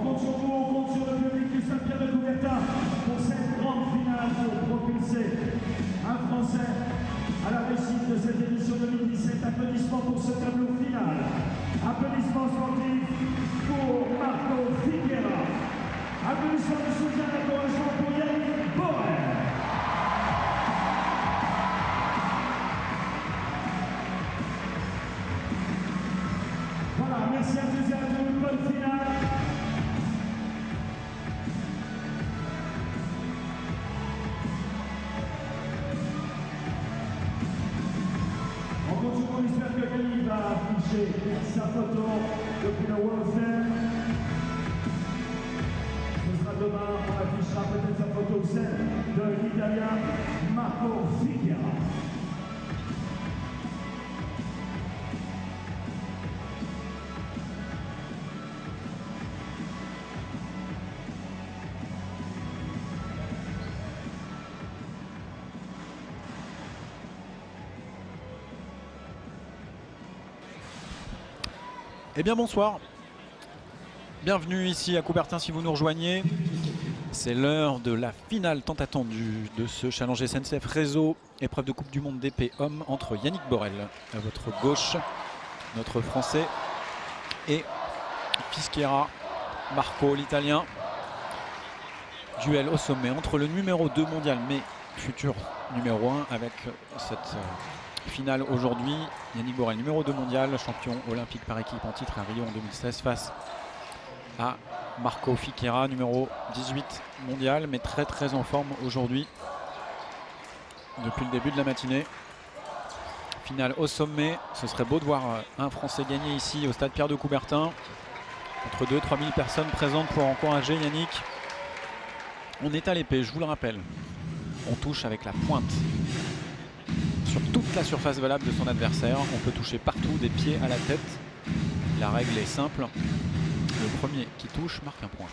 compte sur vous, on compte sur le public du Stade Pierre de Coubertin pour cette grande finale pour propulser un Français à la réussite de cette édition 2017. Applaudissements pour ce tableau final. Applaudissements sportifs pour Marco Figueira. Applaudissements de soutien et d'encouragement pour Yannick Borel. Voilà, merci à tous et à tous. Bonne finale. On espère que Yannick va afficher sa photo depuis le World Fair. Ce sera demain, on affichera peut-être sa photo, celle de l'Italien Marco Figueira. Eh bien bonsoir, bienvenue ici à Coubertin si vous nous rejoignez. C'est l'heure de la finale tant attendue de ce challenge SNCF Réseau, épreuve de Coupe du Monde d'épée homme entre Yannick Borel à votre gauche, notre Français, et Figueira, Marco l'Italien. Duel au sommet entre le numéro 2 mondial mais futur numéro 1 avec cette finale aujourd'hui. Yannick Borel, numéro 2 mondial, champion olympique par équipe en titre à Rio en 2016 face à Marco Figueira, numéro 18 mondial, mais très en forme aujourd'hui depuis le début de la matinée. Finale au sommet, ce serait beau de voir un Français gagner ici au stade Pierre de Coubertin. Entre 2 000 à 3 000 personnes présentes pour encourager Yannick. On est à l'épée, je vous le rappelle. On touche avec la pointe sur toute la surface valable de son adversaire. On peut toucher partout, des pieds à la tête. La règle est simple. Le premier qui touche marque un point.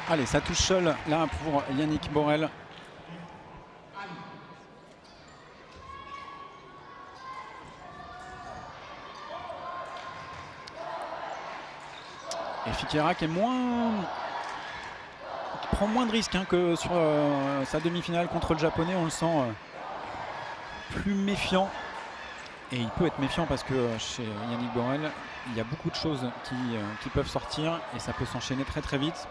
Allez, ça touche seul là pour Yannick Borel. Et Figueira qui est qui prend moins de risques que sur sa demi-finale contre le Japonais. On le sent plus méfiant. Et il peut être méfiant parce que chez Yannick Borel, il y a beaucoup de choses qui peuvent sortir et ça peut s'enchaîner très vite.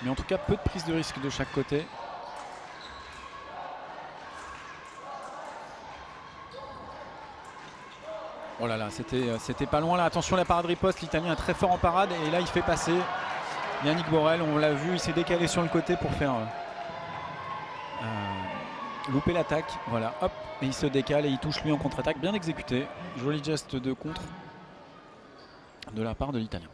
Mais en tout cas, peu de prise de risque de chaque côté. Oh là là, c'était pas loin là. Attention, la parade riposte. L'Italien est très fort en parade. Et là, il fait passer Yannick Borel. On l'a vu, il s'est décalé sur le côté pour faire louper l'attaque. Voilà, hop. Et il se décale et il touche lui en contre-attaque. Bien exécuté. Joli geste de contre de la part de l'Italien.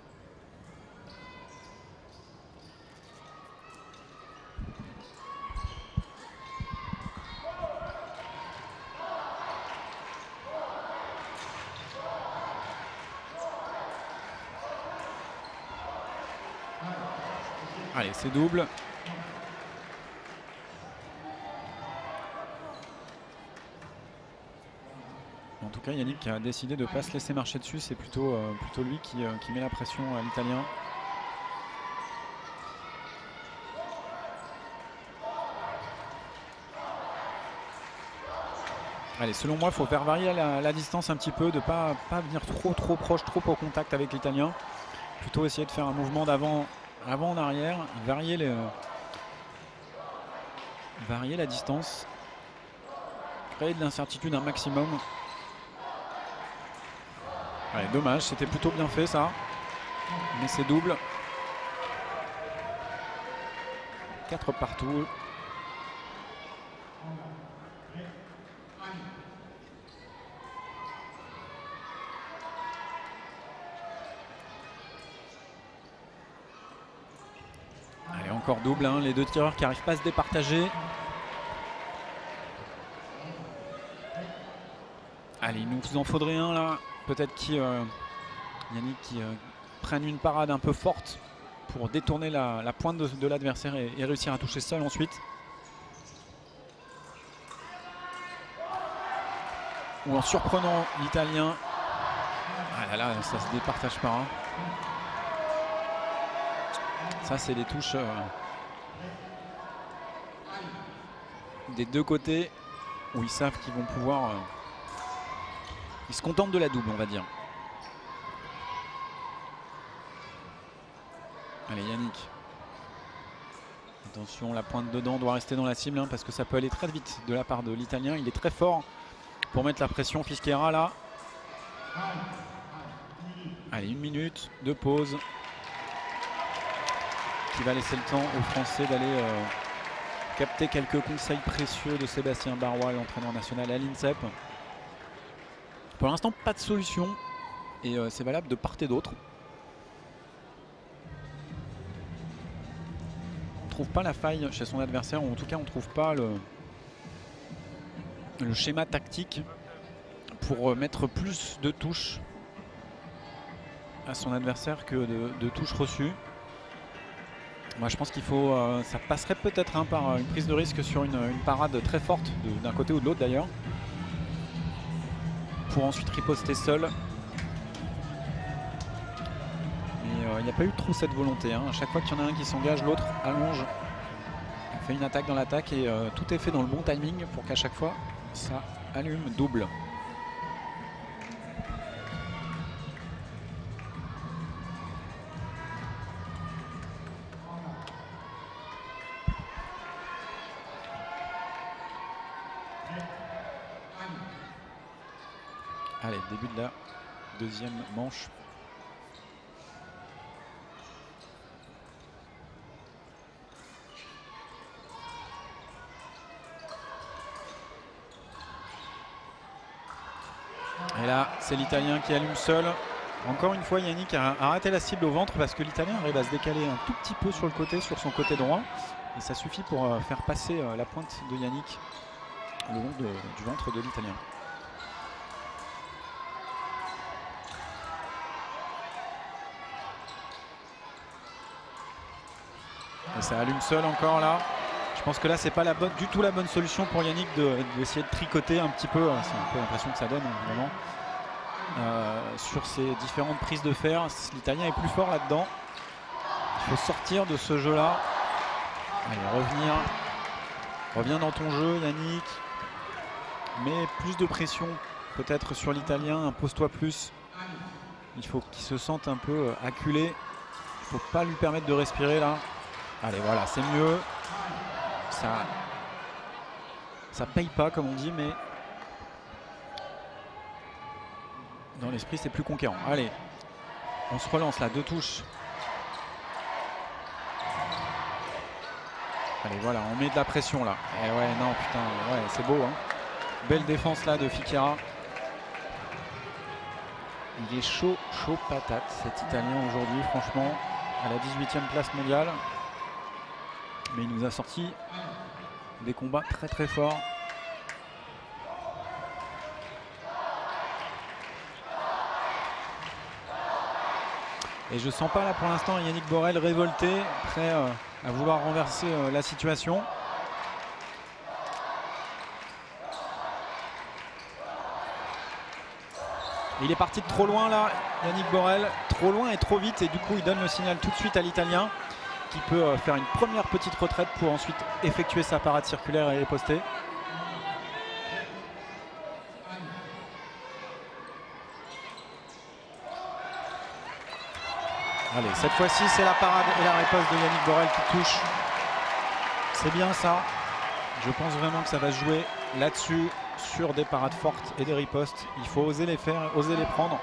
Allez, c'est double. En tout cas, Yannick a décidé de ne pas se laisser marcher dessus. C'est plutôt lui qui met la pression à l'Italien. Allez, selon moi, il faut faire varier la distance un petit peu, de ne pas venir trop proche, trop au contact avec l'Italien. Plutôt essayer de faire un mouvement d'avant en arrière, varier la distance, créer de l'incertitude un maximum. Allez, dommage, c'était plutôt bien fait ça, mais c'est double. 4 partout. Encore double, hein, les deux tireurs qui n'arrivent pas à se départager. Allez, il nous en faudrait un là. Peut-être Yannick qui prenne une parade un peu forte pour détourner la pointe de l'adversaire et réussir à toucher seul ensuite. Ou en surprenant l'Italien. Ah là là, ça se départage pas. Hein. Ça, c'est des touches des deux côtés où ils savent qu'ils vont pouvoir... ils se contentent de la double, on va dire. Allez, Yannick. Attention, la pointe dedans doit rester dans la cible hein, parce que ça peut aller très vite de la part de l'Italien. Il est très fort pour mettre la pression. Fischera là. Allez, 1 minute de pause qui va laisser le temps aux Français d'aller capter quelques conseils précieux de Sébastien Barois, l'entraîneur national à l'INSEP. Pour l'instant, pas de solution et c'est valable de part et d'autre. On ne trouve pas la faille chez son adversaire, ou en tout cas on ne trouve pas le schéma tactique pour mettre plus de touches à son adversaire que de touches reçues. Moi je pense qu'il faut, ça passerait peut-être hein, par une prise de risque sur une parade très forte d'un côté ou de l'autre d'ailleurs, pour ensuite riposter seul. Mais il n'y a pas eu trop cette volonté. Hein. À chaque fois qu'il y en a un qui s'engage, l'autre allonge, fait une attaque dans l'attaque et tout est fait dans le bon timing pour qu'à chaque fois ça allume double. Allez, début de la deuxième manche. Et là, c'est l'Italien qui allume seul. Encore une fois, Yannick a raté la cible au ventre parce que l'Italien arrive à se décaler un tout petit peu sur le côté, sur son côté droit. Et ça suffit pour faire passer la pointe de Yannick le long du ventre de l'Italien. Et ça allume seul encore là. Je pense que là c'est pas du tout la bonne solution pour Yannick d'essayer de tricoter un petit peu. C'est un peu l'impression que ça donne évidemment. Sur ces différentes prises de fer. L'Italien est plus fort là-dedans. Il faut sortir de ce jeu-là. Allez, reviens dans ton jeu Yannick. Mais plus de pression peut-être sur l'Italien. Impose-toi plus. Il faut qu'il se sente un peu acculé. Il ne faut pas lui permettre de respirer là. Allez, voilà, c'est mieux. Ça paye pas, comme on dit, mais dans l'esprit, c'est plus conquérant. Allez, on se relance là, 2 touches. Allez, voilà, on met de la pression là. Et ouais, non, putain, ouais, c'est beau. Hein. Belle défense là de Fischera. Il est chaud patate, cet Italien aujourd'hui, franchement, à la 18e place mondiale. Mais il nous a sorti des combats très très forts. Et je sens pas là pour l'instant Yannick Borel révolté, prêt à vouloir renverser la situation. Il est parti de trop loin là, Yannick Borel, trop loin et trop vite, et du coup il donne le signal tout de suite à l'Italien, qui peut faire une première petite retraite pour ensuite effectuer sa parade circulaire et riposter. Allez, cette fois-ci, c'est la parade et la riposte de Yannick Borel qui touche. C'est bien ça. Je pense vraiment que ça va se jouer là-dessus, sur des parades fortes et des ripostes. Il faut oser les faire, oser les prendre.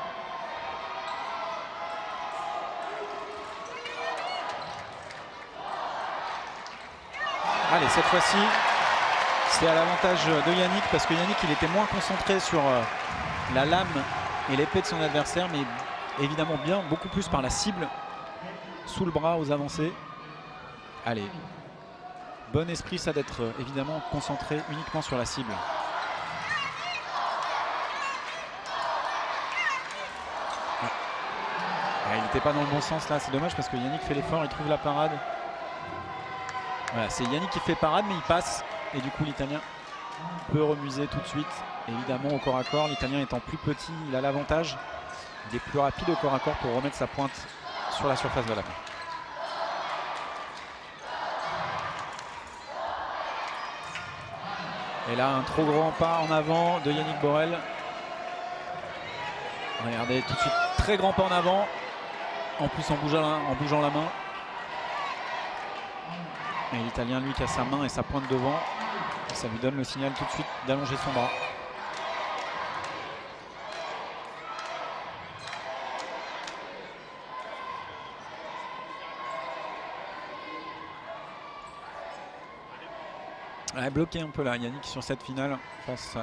Allez, cette fois-ci, c'est à l'avantage de Yannick parce que Yannick, il était moins concentré sur la lame et l'épée de son adversaire, mais évidemment beaucoup plus par la cible sous le bras aux avancées. Allez, bon esprit ça d'être évidemment concentré uniquement sur la cible. Il n'était pas dans le bon sens là, c'est dommage parce que Yannick fait l'effort, il trouve la parade. Voilà, c'est Yannick qui fait parade mais il passe et du coup l'Italien peut remuser tout de suite. Évidemment au corps à corps, l'Italien étant plus petit, il a l'avantage. Il est plus rapide au corps à corps pour remettre sa pointe sur la surface de la main. Et là un trop grand pas en avant de Yannick Borel. Regardez tout de suite, très grand pas en avant. En plus en bougeant la main. Et l'Italien lui qui a sa main et sa pointe devant. Et ça lui donne le signal tout de suite d'allonger son bras. Elle a bloqué un peu là Yannick sur cette finale face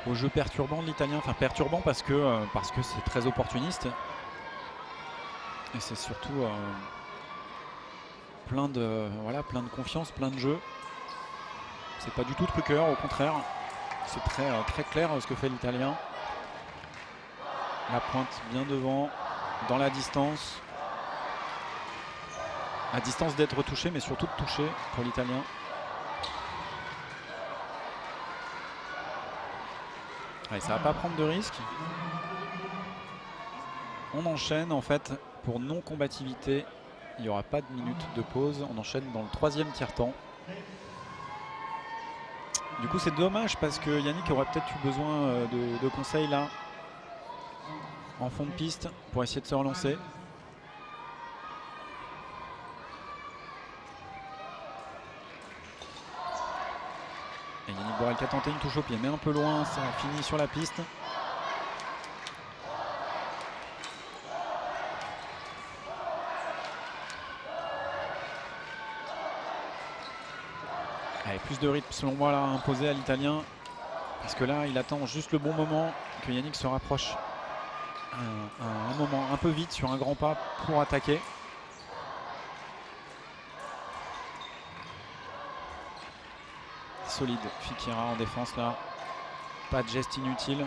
au jeu perturbant de l'Italien. Enfin perturbant parce que c'est très opportuniste. Et c'est surtout plein de confiance, plein de jeu. C'est pas du tout truqueur, au contraire. C'est très clair ce que fait l'Italien. La pointe bien devant, dans la distance. À distance d'être touché, mais surtout de toucher pour l'Italien. Allez, ça va pas prendre de risque. On enchaîne en fait pour non-combativité. Il n'y aura pas de minute de pause. On enchaîne dans le 3e tiers-temps. Du coup c'est dommage parce que Yannick aurait peut-être eu besoin de conseils là en fond de piste pour essayer de se relancer. Et Yannick Borel qui a tenté une touche au pied mais un peu loin, ça a fini sur la piste. Allez, plus de rythme selon moi là imposé à l'Italien parce que là il attend juste le bon moment que Yannick se rapproche un moment un peu vite sur un grand pas pour attaquer. Solide Fikira en défense là, pas de geste inutile,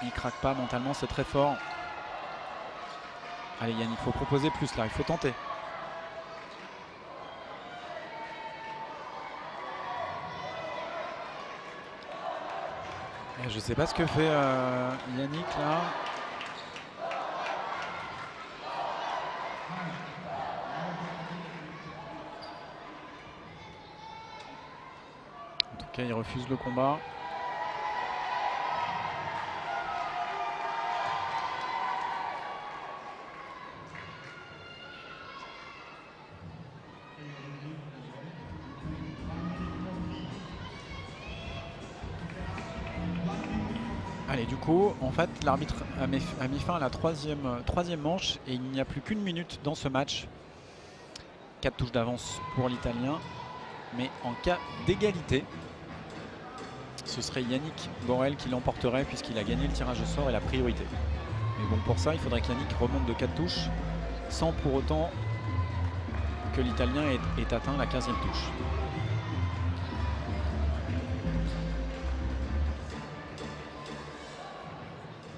il craque pas mentalement, c'est très fort. Allez Yannick, il faut proposer plus là, il faut tenter. Je ne sais pas ce que fait Yannick là. En tout cas, il refuse le combat. Allez, du coup, en fait, l'arbitre a mis fin à la troisième manche et il n'y a plus qu'une minute dans ce match. 4 touches d'avance pour l'Italien, mais en cas d'égalité, ce serait Yannick Borel qui l'emporterait puisqu'il a gagné le tirage au sort et la priorité. Mais bon, pour ça, il faudrait qu'Yannick remonte de 4 touches sans pour autant que l'Italien ait atteint la 15e touche.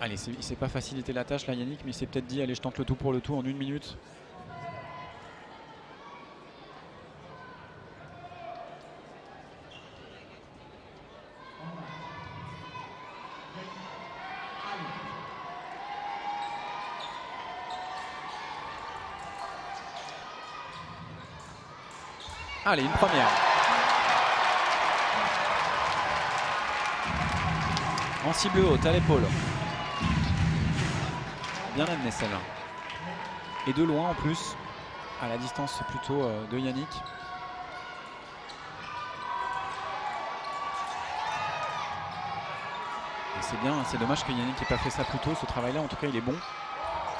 Allez, il ne s'est pas facilité la tâche là Yannick, mais il s'est peut-être dit allez je tente le tout pour le tout en 1 minute. Allez, une première. En cible haute à l'épaule. Bien amené celle-là. Et de loin en plus, à la distance plutôt de Yannick. C'est bien, c'est dommage que Yannick n'ait pas fait ça plus tôt. Ce travail-là, en tout cas, il est bon.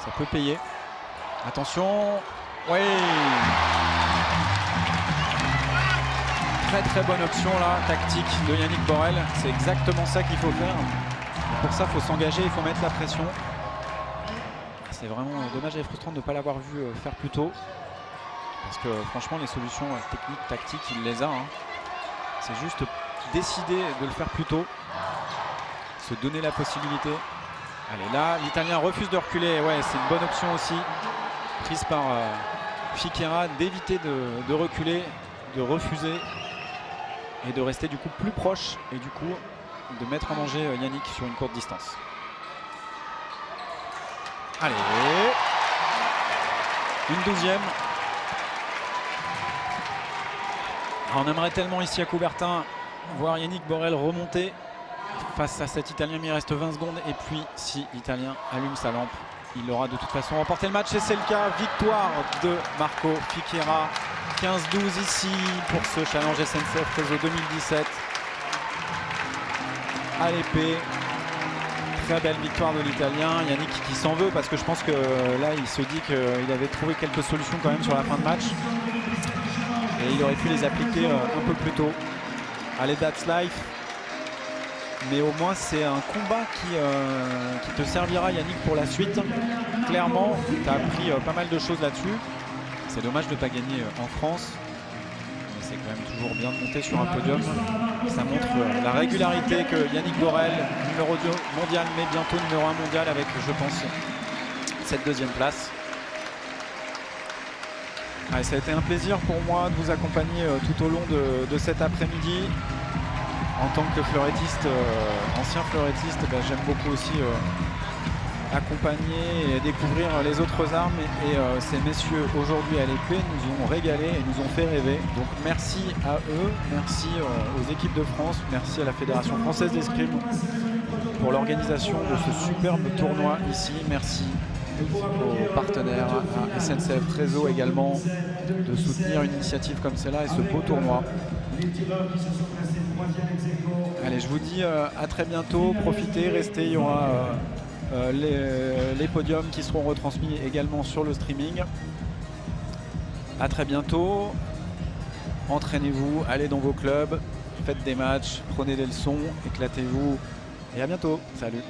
Ça peut payer. Attention. Oui. Très très bonne option là, tactique de Yannick Borel. C'est exactement ça qu'il faut faire. Et pour ça, il faut s'engager, il faut mettre la pression. C'est vraiment dommage et frustrant de ne pas l'avoir vu faire plus tôt. Parce que franchement, les solutions techniques, tactiques, il les a. Hein. C'est juste décider de le faire plus tôt. Se donner la possibilité. Allez, là, l'Italien refuse de reculer. Ouais, c'est une bonne option aussi, prise par Fiqueira, d'éviter de reculer, de refuser et de rester du coup plus proche et du coup de mettre en danger Yannick sur une courte distance. Allez, une 12e. On aimerait tellement ici à Coubertin voir Yannick Borel remonter face à cet Italien, mais il reste 20 secondes. Et puis, si l'Italien allume sa lampe, il aura de toute façon remporté le match. Et c'est le cas. Victoire de Marco Fiqueira. 15-12 ici pour ce challenge SNCF Réseau 2017. À l'épée. Très belle victoire de l'Italien. Yannick qui s'en veut parce que je pense que là, il se dit qu'il avait trouvé quelques solutions quand même sur la fin de match. Et il aurait pu les appliquer un peu plus tôt. Allez, that's life. Mais au moins c'est un combat qui te servira, Yannick, pour la suite. Clairement, tu as appris pas mal de choses là-dessus. C'est dommage de ne pas gagner en France. Mais c'est quand même toujours bien de monter sur un podium. Ça montre la régularité que Yannick Borel, numéro 2 mondial, mais bientôt numéro 1 mondial avec, je pense, cette 2e place. Allez, ça a été un plaisir pour moi de vous accompagner tout au long de cet après-midi. En tant que fleurettiste, ancien fleurettiste, j'aime beaucoup aussi accompagner et découvrir les autres armes. Et ces messieurs aujourd'hui à l'épée nous ont régalé et nous ont fait rêver. Donc merci à eux, merci aux équipes de France, merci à la Fédération française d'escrime pour l'organisation de ce superbe tournoi ici. Merci aux partenaires, à SNCF Réseau également, de soutenir une initiative comme celle-là et ce beau tournoi. Allez, je vous dis à très bientôt, profitez, restez, il y aura les podiums qui seront retransmis également sur le streaming. À très bientôt, entraînez-vous, allez dans vos clubs, faites des matchs, prenez des leçons, éclatez-vous et à bientôt, salut.